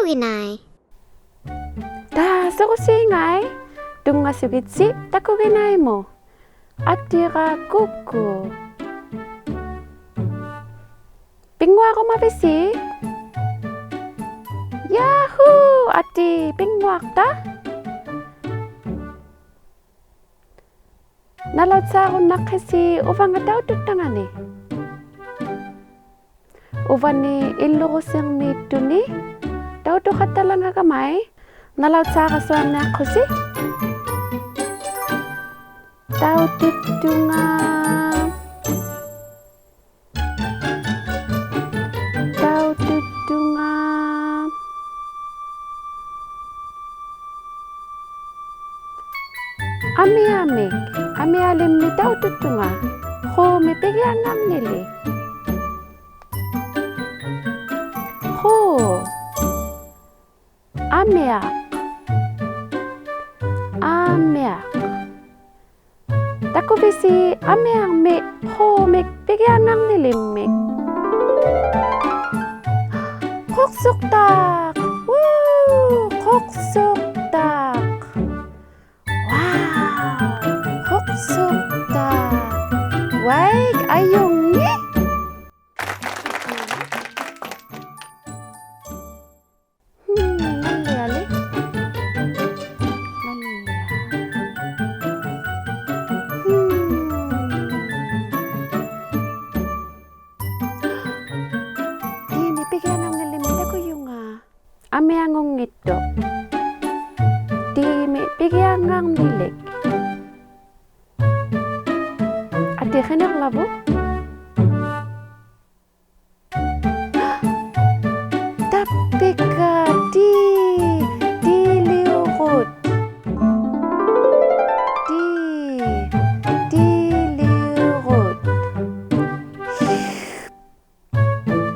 takuginai. Sukusingay, tungasugitsi takuginai mo. Atira kuku. Pingwa ko mabisi. Yahoo! Ati pingwak ta? налаудсаагу наққиси увангатаутуттангани увани иллугусернииттуни таутуқатталангакамай налаудсаагасуарниаққуси таутуттунга Amialimmi taututtunga huumi pigiangannili huu amiak takuvisi amiangmi huumik pigiangannilimik qoqsuqtaaq qoqsuqtaaq Sukta Waik ayungi Nalli Dini pigianang nilimita ko yung amiangong ito Dimi pigianang nilik Khenak labo Tapika diliurut diliurut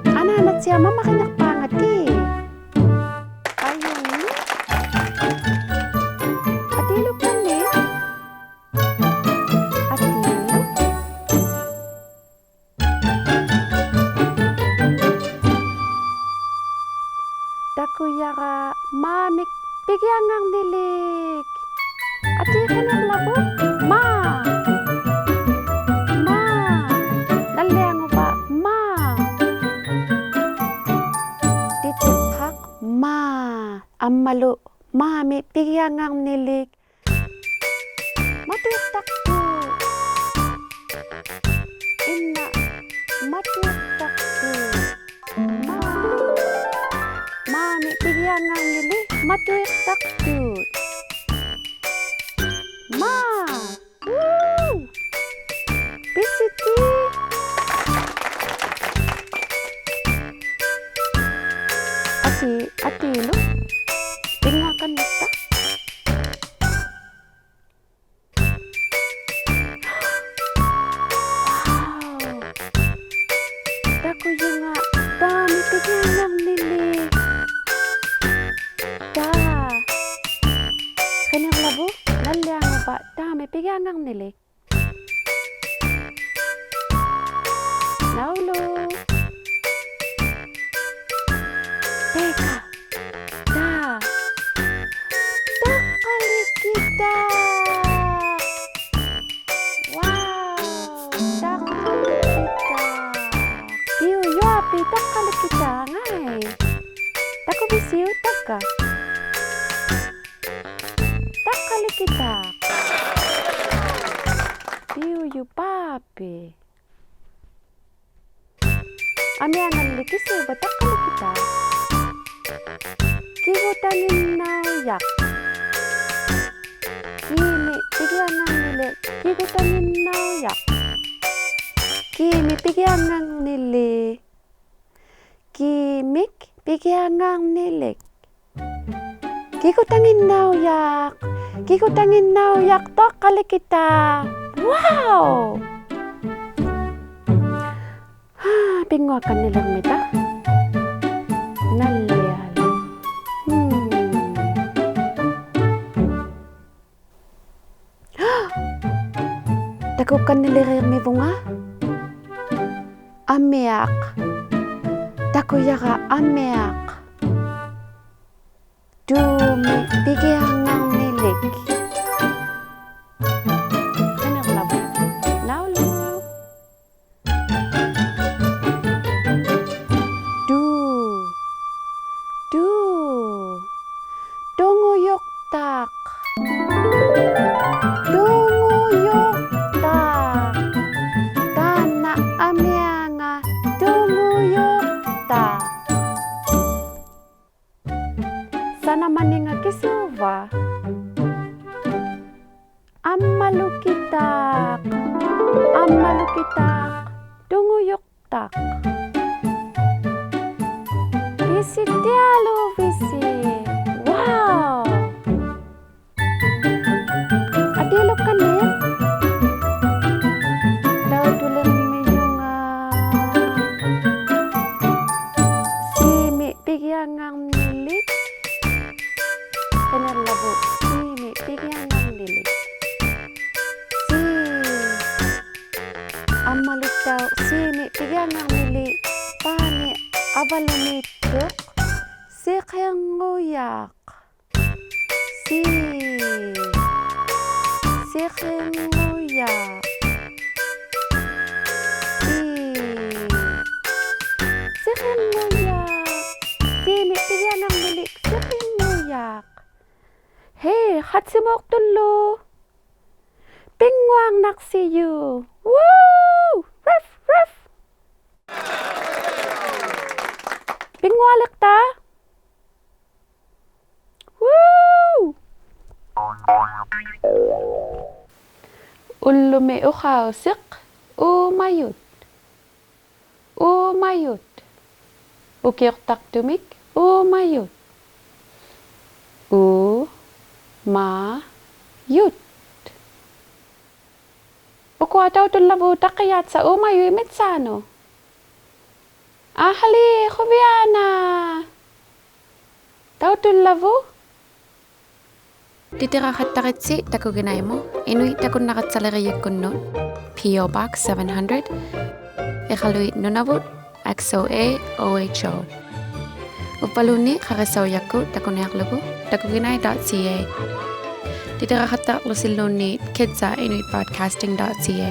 Anak-anak siya mama khenak banget Ayun Atilu kan nih Takuyara mamik pigiangang nilik Ati khenak labo ma Naliango ba ma Titipak ma Ammalu mamik pigiangang nilik Matuyak taktu Inna matuyak taktu Mami pigiangang nili matuik takut Ma Bisiti Ati lo Tinggalkan kita Wow Daku juga Dami pigiangang nili Khenak labo naliango ba dami pigiangang nilik Naulo Teka Takali kita Wow Takali kita Piu yuapi takali kita ngai Taku bisiu taka Takali kita Piu yu papi Amiangan likisi ba takali kita Kigutanin nauyak Kimi pigiangang nili Kigutanin nauyak Kimi pigiangang nili Kimik pigiangang nilik Kigutangin nauyak takali kita Wow Pinguakan nilang mita Naliyal Takukan nilirir mi bunga Amiak Takuyaka amiak Dumi pigiangang nilik. Ano ko labo? Naulu. Du. Dunguyok tak. Dunguyok tak. Tana amianga dunguyok tak. Sana maninga kisuva. Ammalukitak. Ammalukitak. Dunguyok tak. Visit dialo visit. Wow. Adilo kanit. Daw tulang yung simi pigiangang nilik. Bener lah bu, simi pigiangang nilik. Si amalut daw simi pigiangang nilik. Pani abalumituk. Si kenguyak. Si kenguyak. Si kenguyak. Simi pigiangang nilik. Si kenguyak. Hey, hatsimok dulu. Pingwang naksiyu. Woo! Ruff, ruff. Pingwalik ta? Woo! Ulumi ukausik. Umayut. Umayut. Ukiyok tumik. Umayut. Umayut. Ukwa daw tulabu takayat sa umayu imitsano. Ahali, kubiana. Daw tulabu. Titirahattaritsi takuginai mo. Inuit takun nakatsalariyak kunno. P.O. Box 700. Ikaluit nunavut. XOA OHO. Upaluni karasawyakku takunayaklugu. takuginai.ca. Titirahatta lusilunit kidsa inuitbroadcasting.ca.